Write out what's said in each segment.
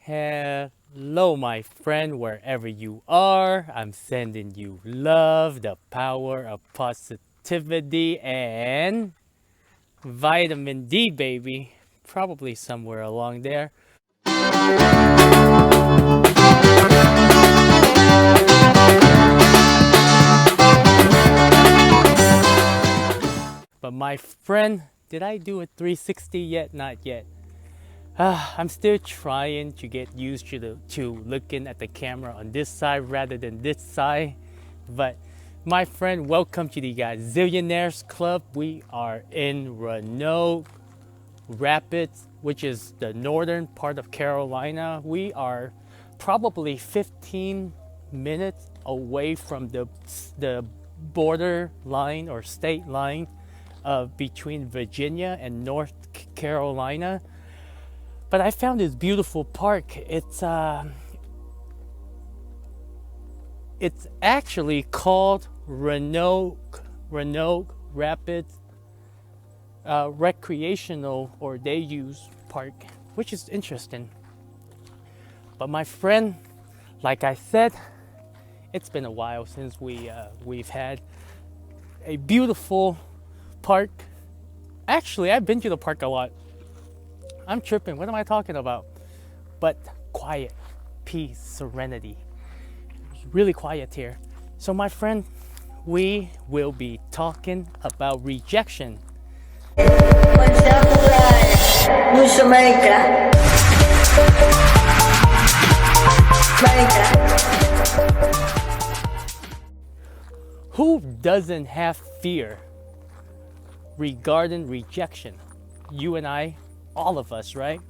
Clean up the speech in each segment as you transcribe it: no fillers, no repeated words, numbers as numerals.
Hello, my friend, wherever you are. I'm sending you love, the power of positivity, and vitamin D, baby. Probably somewhere along there. But my friend, did I do a 360 yet? Not yet. I'm still trying to get used to looking at the camera on this side rather than this side. But my friend, welcome to the Zillionaires Club. We are in Roanoke Rapids, which is the northern part of Carolina. We are probably 15 minutes away from the border line or state line between Virginia and North Carolina. But I found this beautiful park. It's actually called Roanoke Rapids Recreational or Day Use Park, which is interesting. But my friend, like I said, it's been a while since we've had a beautiful park. Actually, I've been to the park a lot. I'm tripping. What am I talking about? But quiet, peace, serenity. It's really quiet here. So, my friend, we will be talking about rejection. Who doesn't have fear regarding rejection? You and I, all of us, right?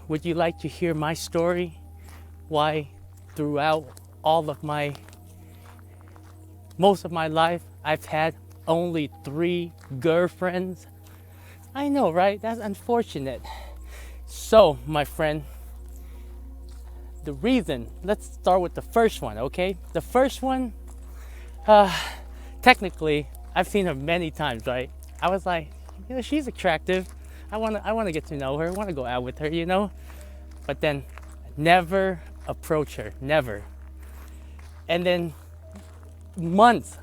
Would you like to hear my story? Why throughout most of my life, I've had only 3 girlfriends? I know, right? That's unfortunate. So, my friend, the reason, let's start with the first one, okay? The first one, technically, I've seen her many times, right? I was like, she's attractive. I wanna get to know her. I wanna go out with her. But then, never approach her, never. And then, months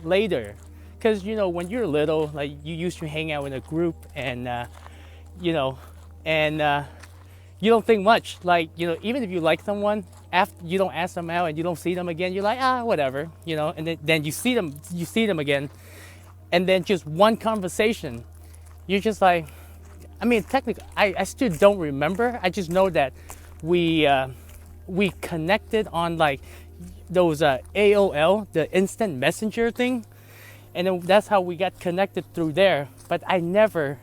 later, because when you're little, like you used to hang out in a group, and you don't think much. Like even if you like someone, after you don't ask them out and you don't see them again, you're like whatever, And then you see them again, and then just one conversation. You're just like, I mean, technically, I still don't remember. I just know that we connected on like those AOL, the instant messenger thing, and then that's how we got connected through there. But I never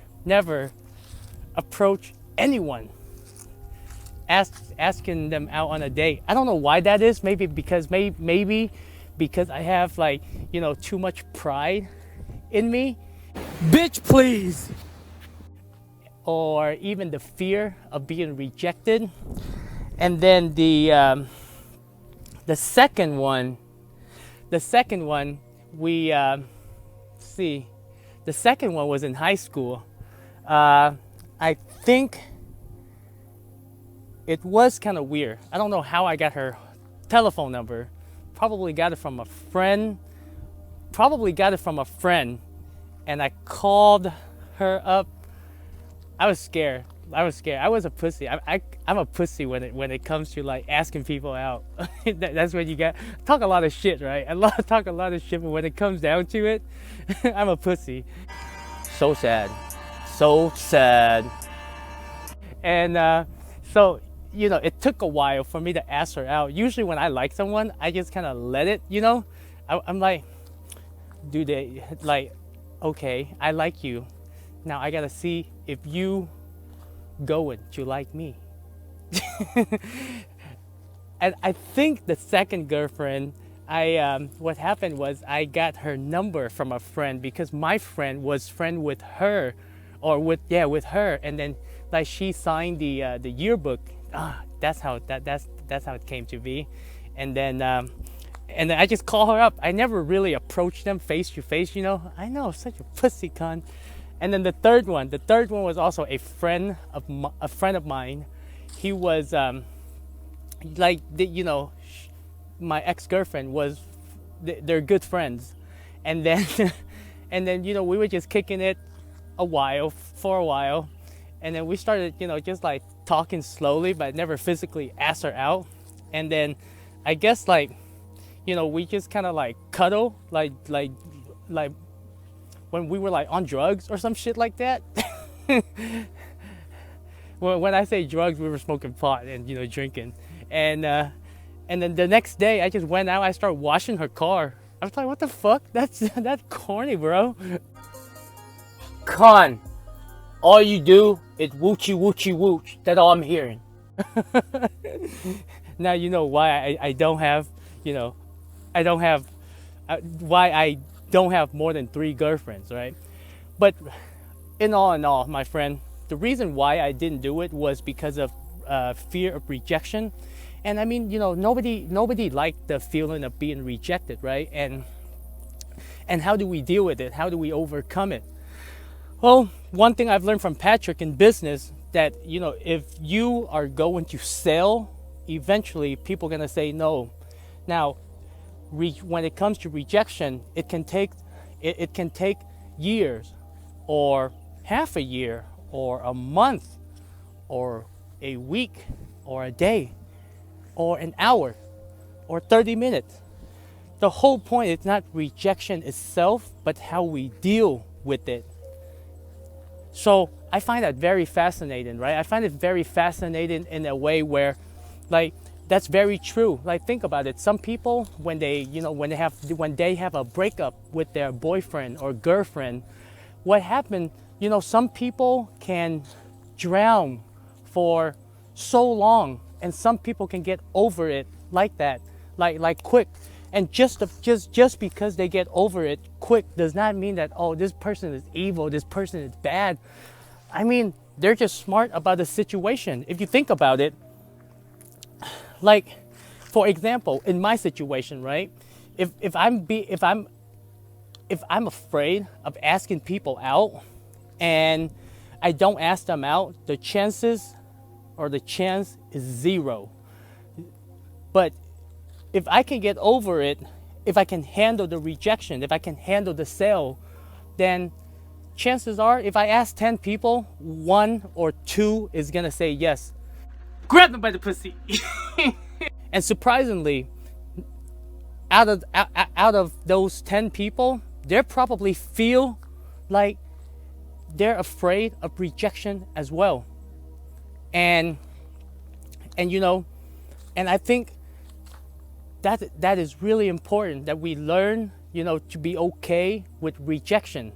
approach anyone asking them out on a date. I don't know why that is. Maybe because I have like too much pride in me. Bitch, please. Or even the fear of being rejected. And then the second one, the second one was in high school. I think it was kind of weird. I don't know how I got her telephone number. Probably got it from a friend. And I called her up. I was scared. I was a pussy. I'm a pussy when it comes to like asking people out. That's when you talk a lot of shit, right? Talk a lot of shit, but when it comes down to it, I'm a pussy. So sad. And so it took a while for me to ask her out. Usually when I like someone, I just kind of let it. I'm like, do they like? Okay, I like you. Now I gotta see if you going to like me. And I think the second girlfriend, what happened was I got her number from a friend because my friend was friend with her, with her, and then like she signed the yearbook. That's how it came to be, and then I just call her up. I never really approached them face to face. I know, such a pussy cunt. And then the third one was also a friend of mine, he was you know, my ex-girlfriend was, they're good friends, and then and then, you know, we were just kicking it for a while, and then we started, you know, just like talking slowly, but never physically asked her out. And then I guess, like, you know, we just kind of like cuddle, like when we were like on drugs or some shit like that. When I say drugs, we were smoking pot and, you know, drinking. And then the next day I just went out, I started washing her car. I was like, what the fuck? That's corny, bro. Con, all you do is woochie woochie wooch. That's all I'm hearing. Now you know why I don't have, you know, why I don't have more than 3 girlfriends, right? But in all, my friend, the reason why I didn't do it was because of fear of rejection. And I mean, you know, nobody liked the feeling of being rejected, right? And how do we deal with it? How do we overcome it? Well, one thing I've learned from Patrick in business, that, you know, if you are going to sell, eventually people are going to say no. Now, when it comes to rejection, it can take years, or half a year, or a month, or a week, or a day, or an hour, or 30 minutes. The whole point is not rejection itself, but how we deal with it. So I find that very fascinating, right? I find it very fascinating in a way where, like, that's very true. Like, think about it. Some people, when they have a breakup with their boyfriend or girlfriend, what happened, you know, some people can drown for so long, and some people can get over it like that, like quick. And just because they get over it quick does not mean that, oh, this person is evil, this person is bad. I mean, they're just smart about the situation. If you think about it, like, for example, in my situation, right? If I'm afraid of asking people out, and I don't ask them out, the chance is 0. But if I can get over it, if I can handle the rejection, if I can handle the sale, then chances are, if I ask 10 people, 1 or 2 is gonna say yes. Grab them by the pussy. And surprisingly, out of those 10 people, they probably feel like they're afraid of rejection as well. And you know, and I think that is really important, that we learn, you know, to be okay with rejection.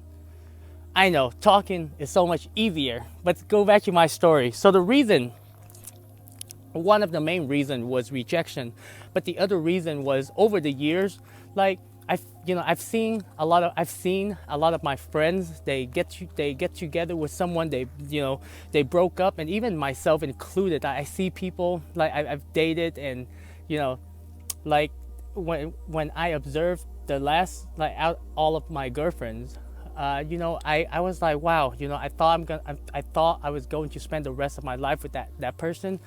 I know talking is so much easier, but go back to my story. So one of the main reasons was rejection, but the other reason was, over the years, like, I've seen a lot of my friends, they get together with someone, they broke up, and even myself included. I see people, like, I've dated, and, you know, like, when I observed the last, like, out all of my girlfriends, you know, I was like, wow, you know, I thought I was going to spend the rest of my life with that person.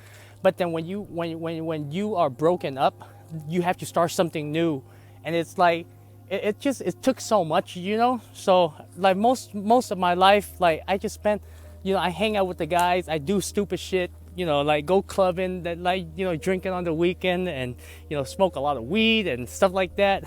But then when you are broken up, you have to start something new, and it's like, it took so much, you know. So, like, most of my life, like, I just spent, you know, I hang out with the guys, I do stupid shit, you know, like go clubbing, that, like, you know, drinking on the weekend, and, you know, smoke a lot of weed and stuff like that.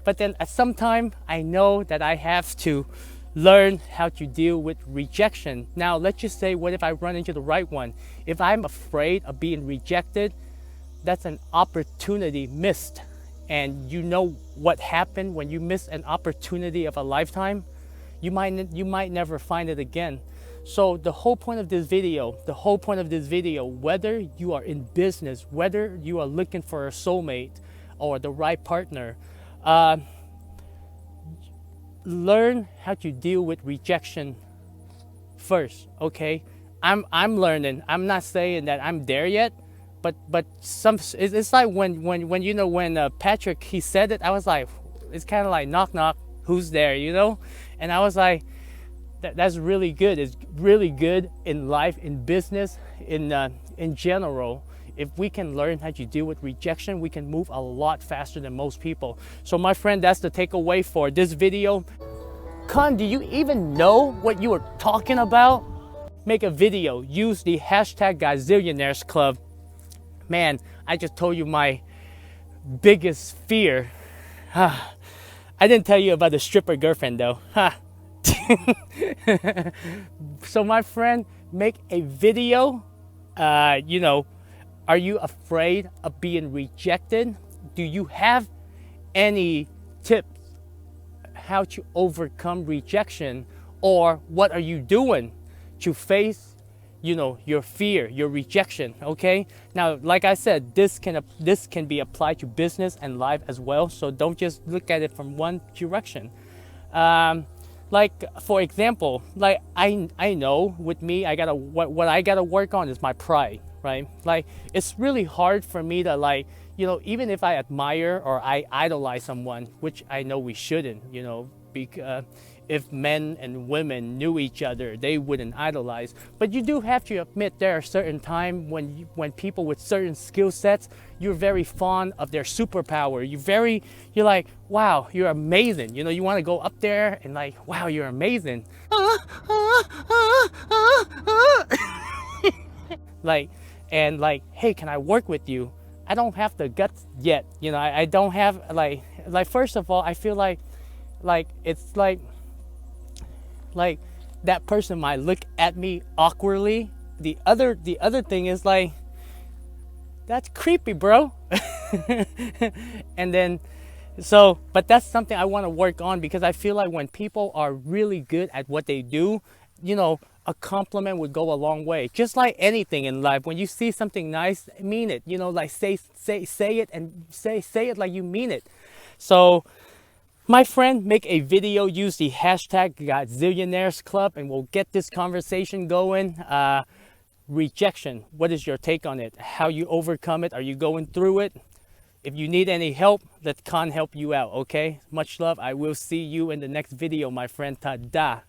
But then at some time, I know that I have to learn how to deal with rejection. Now, let's just say, what if I run into the right one? If I'm afraid of being rejected, that's an opportunity missed. And you know what happened when you miss an opportunity of a lifetime? You might never find it again. So the whole point of this video, whether you are in business, whether you are looking for a soulmate or the right partner, learn how to deal with rejection first, okay? I'm learning. I'm not saying that I'm there yet, but it's like when you know, when Patrick, he said it, I was like, it's kind of like, knock knock, who's there, you know? And I was like, that's really good. It's really good in life, in business, in general, if we can learn how to deal with rejection, we can move a lot faster than most people. So my friend, that's the takeaway for this video. Con, do you even know what you were talking about? Make a video, use the hashtag Gazillionaires Club. Man, I just told you my biggest fear. I didn't tell you about the stripper girlfriend though. So my friend, make a video. You know, are you afraid of being rejected? Do you have any tips how to overcome rejection, or what are you doing to face, you know, your fear, your rejection? Okay, now like I said, this can be applied to business and life as well, so don't just look at it from one direction. Like for example, like I know with me, I gotta what I gotta work on is my pride, right? Like it's really hard for me to, like, you know, even if I admire or I idolize someone, which I know we shouldn't, you know, because if men and women knew each other, they wouldn't idolize. But you do have to admit there are certain times when people with certain skill sets, you're very fond of their superpower. You're like, wow, you're amazing. You know, you want to go up there and like, wow, you're amazing. Like, and like, hey, can I work with you? I don't have the guts yet. You know, I don't have like first of all, I feel like it's like that person might look at me awkwardly. The other thing is like, that's creepy, bro. And then so, but that's something I want to work on, because I feel like when people are really good at what they do, you know, a compliment would go a long way. Just like anything in life, when you see something nice, mean it. You know, like say it, and say it like you mean it. So my friend, make a video, use the hashtag Gazillionaires Club, and we'll get this conversation going. Rejection, what is your take on it? How you overcome it? Are you going through it? If you need any help, let Khan help you out, okay? Much love. I will see you in the next video, my friend. Ta-da.